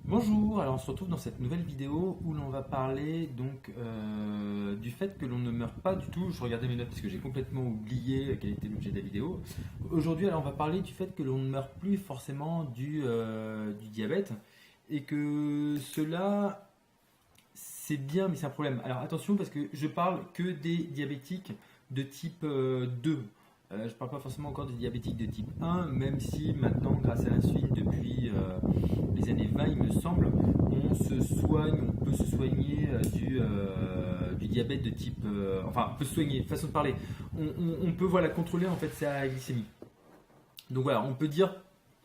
Bonjour, alors on se retrouve dans cette nouvelle vidéo où l'on va parler donc du fait que l'on ne meurt pas du tout. Je regardais mes notes parce que j'ai complètement oublié quel était l'objet de la vidéo. Aujourd'hui, alors on va parler du fait que l'on ne meurt plus forcément du diabète et que cela c'est bien mais c'est un problème. Alors attention parce que je parle que des diabétiques de type 2. Je ne parle pas forcément encore des diabétiques de type 1, même si maintenant, grâce à l'insuline, depuis les années 20, il me semble, on peut se soigner du diabète de type. Enfin, on peut se soigner, façon de parler. On peut voilà, contrôler en fait sa glycémie. Donc voilà, on peut dire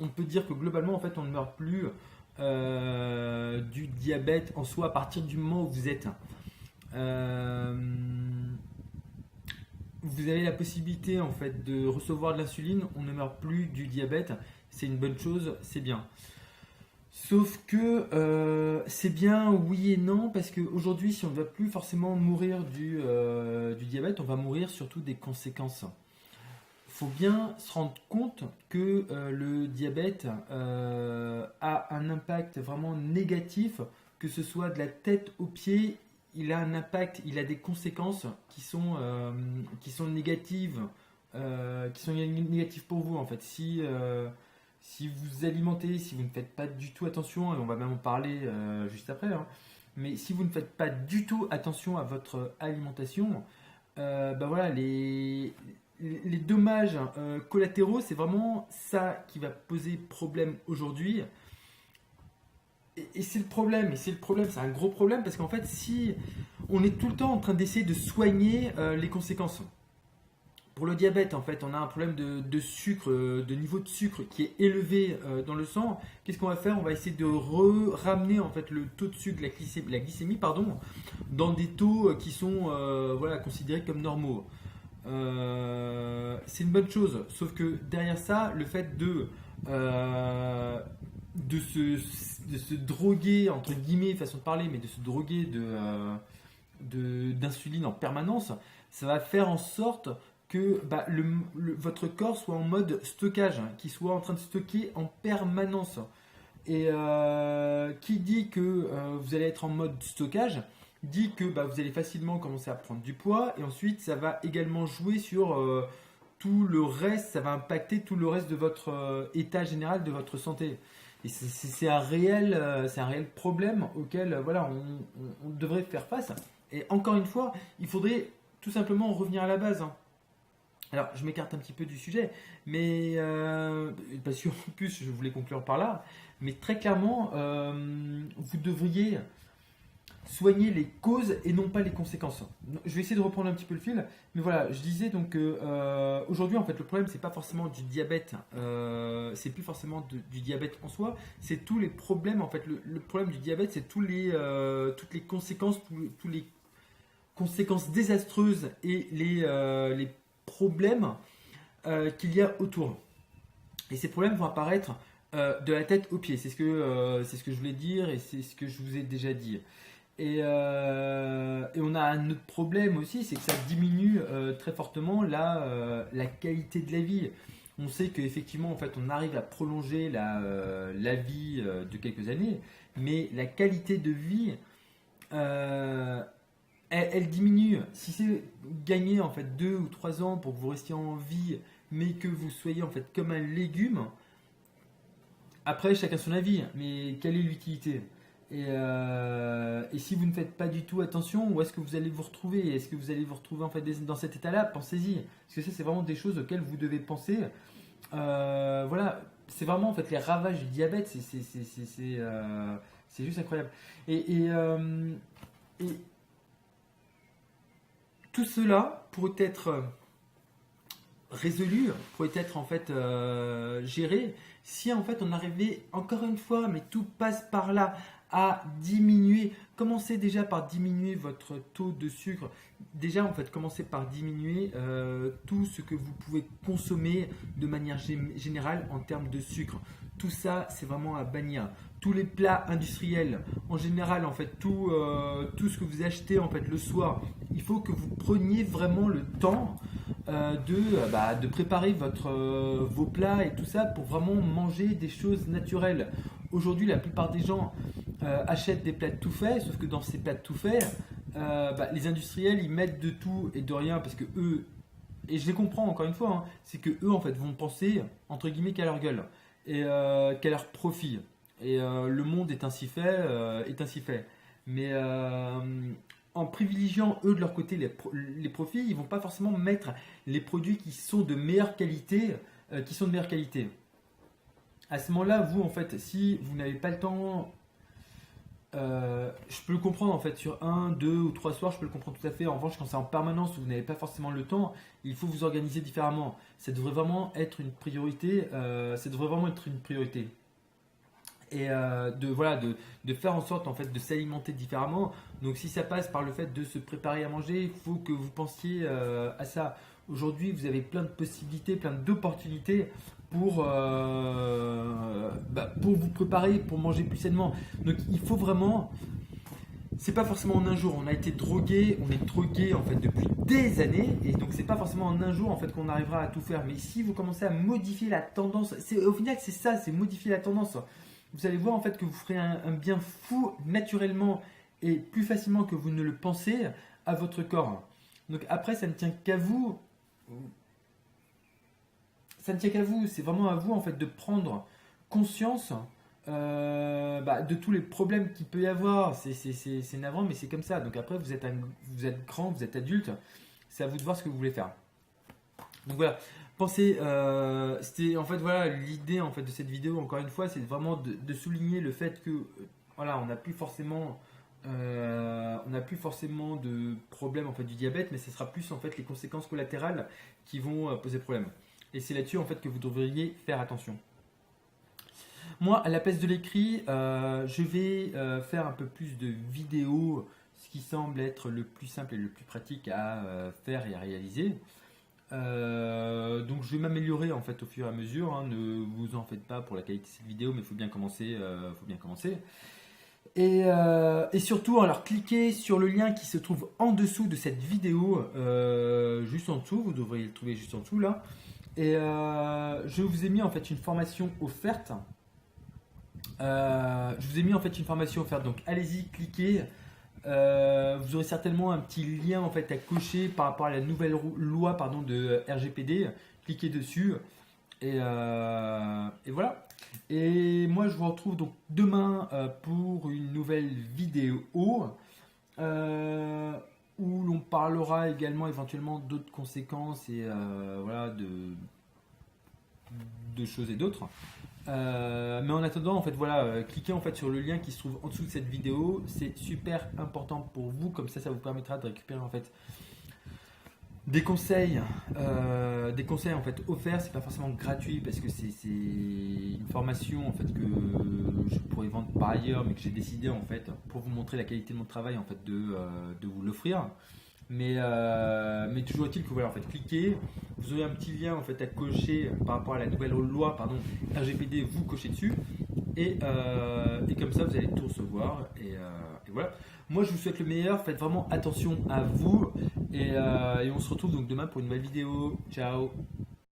que globalement, en fait, on ne meurt plus du diabète en soi à partir du moment où vous êtes. Euh, vous avez la possibilité en fait de recevoir de l'insuline, on ne meurt plus du diabète, c'est une bonne chose, c'est bien. Sauf que c'est bien oui et non, parce qu'aujourd'hui, si on ne va plus forcément mourir du diabète, on va mourir surtout des conséquences. Il faut bien se rendre compte que le diabète a un impact vraiment négatif, que ce soit de la tête aux pieds, il a un impact, il a des conséquences qui sont négatives, pour vous en fait. Si vous alimentez, si vous ne faites pas du tout attention, et on va même en parler juste après, hein, mais si vous ne faites pas du tout attention à votre alimentation, bah voilà, les dommages collatéraux, c'est vraiment ça qui va poser problème aujourd'hui. Et c'est le problème, c'est un gros problème parce qu'en fait, si on est tout le temps en train d'essayer de soigner les conséquences, pour le diabète, en fait, on a un problème de sucre, de niveau de sucre qui est élevé dans le sang. Qu'est-ce qu'on va faire? On va essayer de ramener en fait le taux de sucre, la glycémie, pardon, dans des taux qui sont voilà, considérés comme normaux. C'est une bonne chose, sauf que derrière ça, le fait euh, de se droguer, entre guillemets, façon de parler, mais de se droguer d'insuline en permanence, ça va faire en sorte que bah, votre corps soit en mode stockage, hein, qu'il soit en train de stocker en permanence. Et qui dit que vous allez être en mode stockage, dit que bah, vous allez facilement commencer à prendre du poids, et ensuite ça va également jouer sur tout le reste, ça va impacter tout le reste de votre état général de votre santé. Et c'est un réel problème auquel voilà, on devrait faire face. Et encore une fois, il faudrait tout simplement revenir à la base, hein. Alors, je m'écarte un petit peu du sujet, mais parce qu'en plus, je voulais conclure par là. Mais très clairement, vous devriez soigner les causes et non pas les conséquences. Je vais essayer de reprendre un petit peu le fil, mais voilà, je disais donc aujourd'hui en fait le problème c'est pas forcément du diabète, c'est plus forcément du diabète en soi, c'est tous les problèmes en fait. Le problème du diabète c'est toutes les conséquences, tous les conséquences désastreuses et les problèmes qu'il y a autour. Et ces problèmes vont apparaître de la tête aux pieds. C'est ce que je voulais dire et c'est ce que je vous ai déjà dit. Et on a un autre problème aussi, c'est que ça diminue très fortement la qualité de la vie. On sait qu'effectivement, en fait, on arrive à prolonger la vie de quelques années, mais la qualité de vie, euh, elle diminue. Si c'est gagner en fait 2 ou 3 ans pour que vous restiez en vie, mais que vous soyez en fait comme un légume, après chacun son avis, mais quelle est l'utilité? Et si vous ne faites pas du tout attention, où est-ce que vous allez vous retrouver? Est-ce que vous allez vous retrouver en fait dans cet état-là? Pensez-y, parce que ça c'est vraiment des choses auxquelles vous devez penser. Voilà, c'est vraiment en fait les ravages du diabète, c'est juste incroyable. Et tout cela pourrait être résolu, pourrait être en fait géré si en fait on arrivait encore une fois, mais tout passe par là, à diminuer. Commencez déjà par diminuer votre taux de sucre. Déjà en fait, commencez par diminuer tout ce que vous pouvez consommer de manière générale en termes de sucre. Tout ça, c'est vraiment à bannir. Tous les plats industriels, en général, en fait, tout ce que vous achetez en fait le soir, il faut que vous preniez vraiment le temps de préparer vos plats et tout ça pour vraiment manger des choses naturelles. aujourd'hui la plupart des gens achètent des plats tout faits, sauf que dans ces plats tout faits, les industriels ils mettent de tout et de rien parce que eux, et je les comprends encore une fois, hein, c'est que eux en fait vont penser entre guillemets qu'à leur gueule et qu'à leur profit. Et le monde est ainsi fait, Mais en privilégiant eux de leur côté les profits, ils vont pas forcément mettre les produits qui sont de meilleure qualité, À ce moment-là, vous en fait, si vous n'avez pas le temps, je peux le comprendre en fait sur un, deux ou trois soirs, je peux le comprendre tout à fait. En revanche, quand c'est en permanence où vous n'avez pas forcément le temps, il faut vous organiser différemment. Ça devrait vraiment être une priorité. Et de faire en sorte en fait de s'alimenter différemment. Donc si ça passe par le fait de se préparer à manger, il faut que vous pensiez à ça. Aujourd'hui, vous avez plein de possibilités, plein d'opportunités pour vous préparer, pour manger plus sainement. Donc il faut vraiment, c'est pas forcément en un jour. On a été drogué, on est drogué en fait depuis des années, et donc c'est pas forcément en un jour en fait qu'on arrivera à tout faire. Mais si vous commencez à modifier la tendance, au final c'est ça, c'est modifier la tendance. Vous allez voir en fait que vous ferez un bien fou naturellement et plus facilement que vous ne le pensez à votre corps. Donc après, ça ne tient qu'à vous. C'est vraiment à vous en fait de prendre conscience de tous les problèmes qu'il peut y avoir. C'est navrant, mais c'est comme ça. Donc après, vous êtes grand, vous êtes adulte. C'est à vous de voir ce que vous voulez faire. Donc voilà. Pensez, c'était en fait voilà l'idée en fait de cette vidéo encore une fois, c'est vraiment de souligner le fait que voilà on n'a plus forcément de problème en fait du diabète, mais ce sera plus en fait les conséquences collatérales qui vont poser problème. Et c'est là-dessus en fait que vous devriez faire attention. Moi, à la place de l'écrit, je vais faire un peu plus de vidéos, ce qui semble être le plus simple et le plus pratique à faire et à réaliser. Donc je vais m'améliorer en fait au fur et à mesure, hein. Ne vous en faites pas pour la qualité de cette vidéo, mais il faut bien commencer. Et surtout, alors cliquez sur le lien qui se trouve en dessous de cette vidéo, juste en dessous, vous devriez le trouver juste en dessous là. Et je vous ai mis en fait une formation offerte. Donc allez-y, cliquez. Vous aurez certainement un petit lien en fait à cocher par rapport à la nouvelle loi de RGPD. Cliquez dessus et voilà. Et moi je vous retrouve donc demain pour une nouvelle vidéo où l'on parlera également éventuellement d'autres conséquences et de choses et d'autres. Mais en attendant, en fait, cliquez en fait sur le lien qui se trouve en dessous de cette vidéo. C'est super important pour vous, comme ça vous permettra de récupérer en fait des conseils en fait offerts. C'est pas forcément gratuit parce que c'est une formation en fait que je pourrais vendre par ailleurs, mais que j'ai décidé en fait pour vous montrer la qualité de mon travail en fait de vous l'offrir. Mais toujours est-il que en fait, cliquez, vous aurez un petit lien en fait à cocher par rapport à la nouvelle loi RGPD, vous cochez dessus et comme ça vous allez tout recevoir et voilà. Moi je vous souhaite le meilleur, faites vraiment attention à vous et on se retrouve donc demain pour une nouvelle vidéo. Ciao.